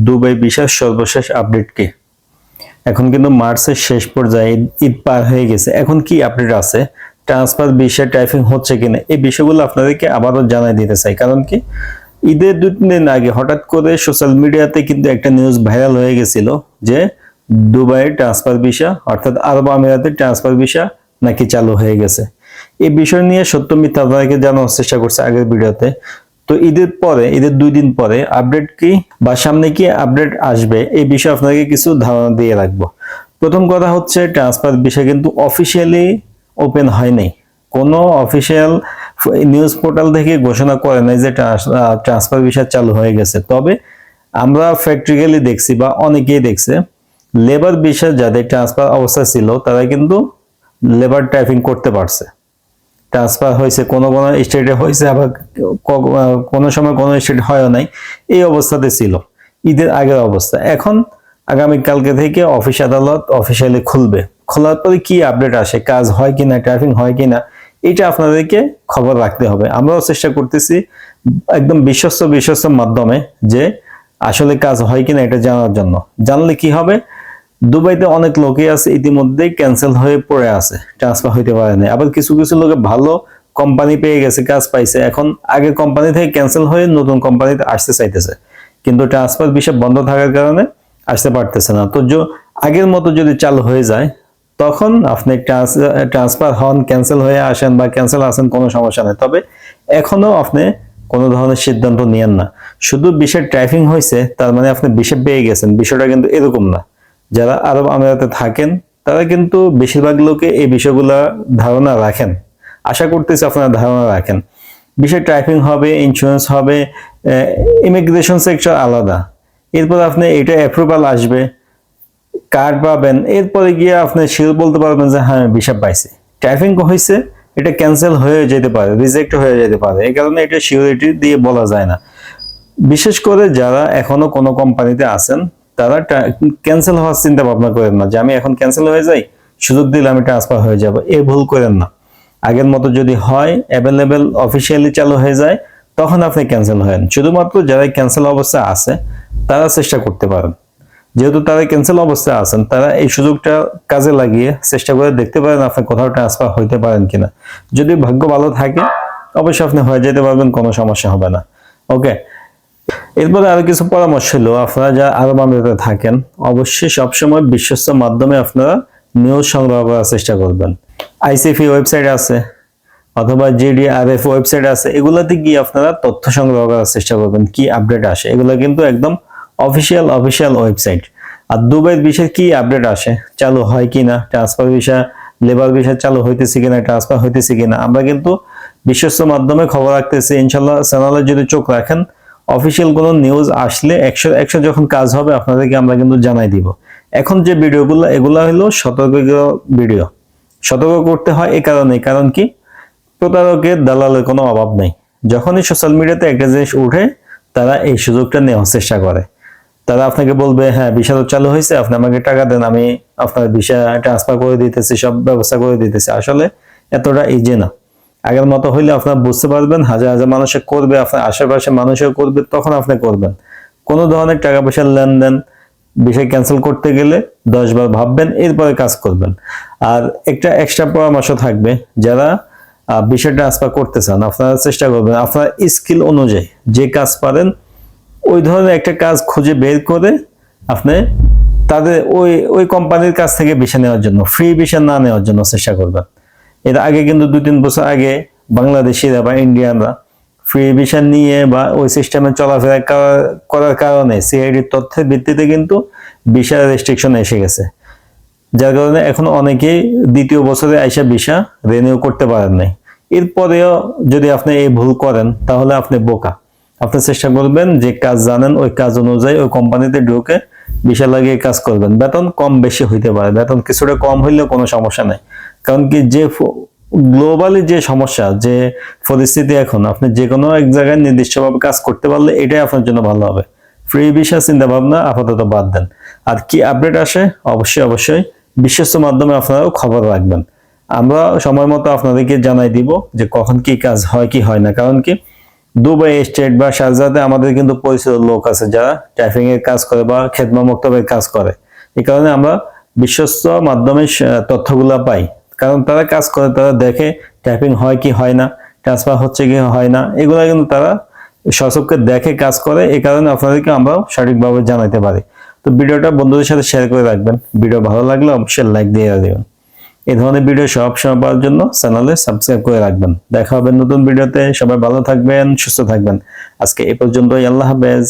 Dubai ভিসার সর্বশেষ update কি? এখন কিন্তু মার্চের শেষ পর্যায়ে ঈদ পার হয়ে গেছে। এখন কি আপডেট আছে, ট্রান্সফার ভিসা টাইপিং হচ্ছে কিনা, এই বিষয়গুলো আপনাদেরকে আবারও জানাই দিতে চাই। কারণ কি, ঈদের 2-3 দিন আগে হঠাৎ করে সোশ্যাল মিডিয়াতে কিন্তু একটা নিউজ ভাইরাল হয়ে গেছিল যে দুবাই ট্রান্সফার ভিসা অর্থাৎ আরব আমিরাতের ট্রান্সফার ভিসা নাকি চালু হয়ে গেছে। এই বিষয় নিয়ে সত্য মিথ্যা আপনাদেরকে জানানোর চেষ্টা করছে আগের ভিডিওতে। তো ঈদের 2 দিন পরে আপডেট কি বা সামনে কি আপডেট আসবে, এই বিষয়ে আপনাকে কিছু ধারণা দিয়ে রাখবো। প্রথম কথা হচ্ছে, ট্রান্সফার ভিসা কিন্তু অফিসিয়ালি ওপেন হয়নি। কোনো অফিসিয়াল নিউজ পোর্টাল থেকে ঘোষণা করে নাই যে ট্রান্সফার ভিসা চালু হয়ে গেছে। তবে আমরা প্র্যাকটিক্যালি দেখছি বা অনেকেই দেখছে, লেবার ভিসা যাদের ট্রান্সফার অবস্থা ছিল তারা কিন্তু লেবার টাইপিং করতে পারছে। ট্রান্সফার হয়েছে, কোনো স্টেটে হয়েছে, আবার কোনো সময় কোনো স্টেটে হয়ও নাই। এই অবস্থাতে ছিল ঈদের আগের অবস্থা। এখন আগামীকালকে থেকে অফিস আদালত অফিসিয়ালি খুলবে। খোলার পরে কি আপডেট আসে, কাজ হয় কিনা, টাইপিং হয় কিনা, এটা আপনাদেরকে খবর রাখতে হবে। আমরাও চেষ্টা করতেছি একদম বিশ্বস্ত মাধ্যমে যে আসলে কাজ হয় কিনা এটা জানার জন্য। জানলে কি হবে, দুবাইতে অনেক লোকই আছে ইতিমধ্যেই ক্যান্সেল হয়ে পড়ে আছে, ট্রান্সফার হইতে পারে না। আবার কিছু লোকে ভালো কোম্পানি পেয়ে গেছে, কাজ পাইছে, এখন আগের কোম্পানি থেকে ক্যান্সেল হয়ে নতুন কোম্পানিতে আসতে চাইতেছে, কিন্তু ট্রান্সফার বিষয় বন্ধ থাকার কারণে আসতে পারতেছে না। তো আগের মতো যদি চালু হয়ে যায়, তখন আপনি ট্রান্সফার হন, ক্যান্সেল হয়ে আসেন বা ক্যান্সেল আসেন, কোনো সমস্যা নেই। তবে এখনো আপনি কোনো ধরনের সিদ্ধান্ত নিয়েন না। শুধু বিষয় টাইপিং হয়েছে তার মানে আপনি বিষয় পেয়ে গেছেন, বিষয়টা কিন্তু এরকম না। যারা আরব আমিরাতে থাকেন তারা কিন্তু বেশিরভাগ লোকে এই বিষয়গুলো ধারণা রাখেন। আশা করতেছি আপনারা ধারণা রাখেন। বিষয় টাইপিং হবে, ইন্স্যুরেন্স হবে, ইমিগ্রেশন সেক্টর আলাদা। এরপর আপনি এটা অ্যাপ্রুভাল আসবে, কার্ড পাবেন, এরপরে গিয়ে আপনি শিওর বলতে পারবেন যে হ্যাঁ ভিসা পাইছি। টাইপিং হয়েছে, এটা ক্যান্সেল হয়ে যেতে পারে, রিজেক্ট হয়ে যেতে পারে, এই কারণে এটা সিওরিটি দিয়ে বলা যায় না। বিশেষ করে যারা এখনো কোনো কোম্পানিতে আছেন তারা ক্যান্সেল হওয়ার চিন্তা ভাবনা করেন না যে আমি এখন ক্যান্সেল হয়ে যাই, সুযোগ দিলে আমি ট্রান্সফার হয়ে যাব, এই ভুল করেন না। আগের মতো যদি হয়, অ্যাভেলেবেল অফিসিয়ালি চালু হয়ে যায়, তখন আপনি ক্যান্সেল হয়েন। শুধুমাত্র যারা ক্যান্সেল অবস্থায় আছে তারা চেষ্টা করতে পারেন। যেহেতু তারা ক্যান্সেল অবস্থায় আছেন, তারা এই সুযোগটা কাজে লাগিয়ে চেষ্টা করে দেখতে পারেন আপনি কোথাও ট্রান্সফার হইতে পারেন কিনা। যদি ভাগ্য ভালো থাকে অবশ্যই আপনি হয়ে যেতে পারবেন, কোনো সমস্যা হবে না। ওকে, এরপরে আরো কিছু পরামর্শ হলো, আপনারা যারা আরব আমিরাতে থাকেন অবশ্যই সবসময় বিশ্বস্ত মাধ্যমে আপনারা নিউজ সংগ্রহ করার চেষ্টা করবেন। আইসিএফি ওয়েবসাইট আছে অথবা জিডিআরএফ ওয়েবসাইট আছে, এগুলাতে গিয়ে আপনারা তথ্য সংগ্রহ করার চেষ্টা করবেন কি আপডেট আসে। এগুলো কিন্তু একদম অফিসিয়াল ওয়েবসাইট। আর দুবাইয়ের বিষয়ে কি আপডেট আসে, চালু হয় কিনা, ট্রান্সফার ভিসা, লেবার ভিসা চালু হইতেছে কিনা, ট্রান্সফার হইতেছে কিনা, আমরা কিন্তু বিশ্বস্ত মাধ্যমে খবর রাখতেছি। ইনশাল্লাহ চ্যানেলে যদি চোখ রাখেন, অফিসিয়াল কোনো নিউজ আসলে 100 যখন কাজ হবে আপনাদেরকে আমরা কিন্তু জানাই দিব। এখন যে ভিডিওগুলো, এগুলা হলো সতর্ক ভিডিও। সতর্ক করতে হয় এই কারণে, কারণ কি, প্রতারকের দালালের কোনো অভাব নেই। যখনই সোশ্যাল মিডিয়াতে একটা জিনিস উঠে, তারা এই সুযোগটা নেওয়ার চেষ্টা করে। তারা আপনাকে বলবে হ্যাঁ ভিসা তো চালু হয়েছে, আপনি আমাকে টাকা দেন, আমি আপনার ভিসা ট্রান্সফার করে দিতেছি, সব ব্যবস্থা করে দিতেছি। আসলে এতটা ইজি না। আগের মতো হইলে আপনার বুঝতে পারবেন, হাজার হাজার মানুষে করবে, আপনার আশেপাশে মানুষও করবে, তখন আপনি করবেন। কোনো ধরনের টাকা পয়সার লেনদেন, বিষয় ক্যান্সেল করতে গেলে 10 বার ভাববেন, এরপরে কাজ করবেন। আর একটা এক্সট্রা পরামর্শ থাকবে, যারা বিষয় ট্রান্সফার করতে চান, আপনারা চেষ্টা করবেন আপনার স্কিল অনুযায়ী যে কাজ পারেন ওই ধরনের একটা কাজ খুঁজে বের করে আপনি তাদের ওই কোম্পানির কাছ থেকে ভিসা নেওয়ার জন্য, ফ্রি ভিসা না নেওয়ার জন্য চেষ্টা করবেন। এর আগে কিন্তু 2-3 বছর আগে বাংলাদেশিরা বা ইন্ডিয়ানরা ফ্রি ভিসা নিয়ে বা ওই সিস্টেমে চলাফেরা করার কারণে সিআইডির তথ্যের ভিত্তিতে কিন্তু ভিসা রেস্ট্রিকশন এসে গেছে, যার কারণে এখন অনেকেই 2য় বছরে আইসা ভিসা রিনিউ করতে পারেন নাই। এরপরেও যদি আপনি এই ভুল করেন তাহলে আপনি বোকা। আপনি চেষ্টা করবেন যে কাজ জানেন ওই কাজ অনুযায়ী ওই কোম্পানিতে ঢুকে ভিসা লাগিয়ে কাজ করবেন। বেতন কম বেশি হইতে পারে, বেতন কিছুটা কম হইলেও কোনো সমস্যা নাই। কারণ কি, যে গ্লোবালি যে সমস্যা, যে পরিস্থিতি, এখন আপনি যে কোনো এক জায়গায় নির্দিষ্টভাবে কাজ করতে পারলে এটাই আপনার জন্য ভালো হবে। ফ্রি ভিসা চিন্তা ভাবনা আপাতত বাদ দেন। আর কি আপডেট আসে অবশ্যই বিশ্বস্ত মাধ্যমে আপনারাও খবর রাখবেন। আমরা সময় মতো আপনাদেরকে জানাই দিব যে কখন কি কাজ হয় কি হয় না। কারণ কি, দুবাই স্টেট বা শারজাতে আমাদের কিন্তু পরিচিত লোক আছে যারা টাইপিং এর কাজ করে বা খেদমা মক্তবের কাজ করে। এই কারণে আমরা বিশ্বস্ত মাধ্যমে তথ্যগুলা পাই, কারণ তারা কাজ করে, তারা দেখে টাইপিং হয় কি হয় না, ট্রান্সফার হচ্ছে কি হয় না, এগুলো কিন্তু তারা সচক্ষে দেখে কাজ করে। এই কারণে আপনাদেরকে আমরা সঠিকভাবে জানাতে পারি। তো ভিডিওটা বন্ধুদের সাথে শেয়ার করে রাখবেন। ভিডিও ভালো লাগলে অবশ্যই লাইক দিয়ে দেবেন। এই ধরনের ভিডিও সব সময় পাওয়ার জন্য চ্যানেলে সাবস্ক্রাইব করে রাখবেন। দেখা হবে নতুন ভিডিওতে। সবাই ভালো থাকবেন, সুস্থ থাকবেন। আজকে এই পর্যন্তই। আল্লাহ হাফেজ।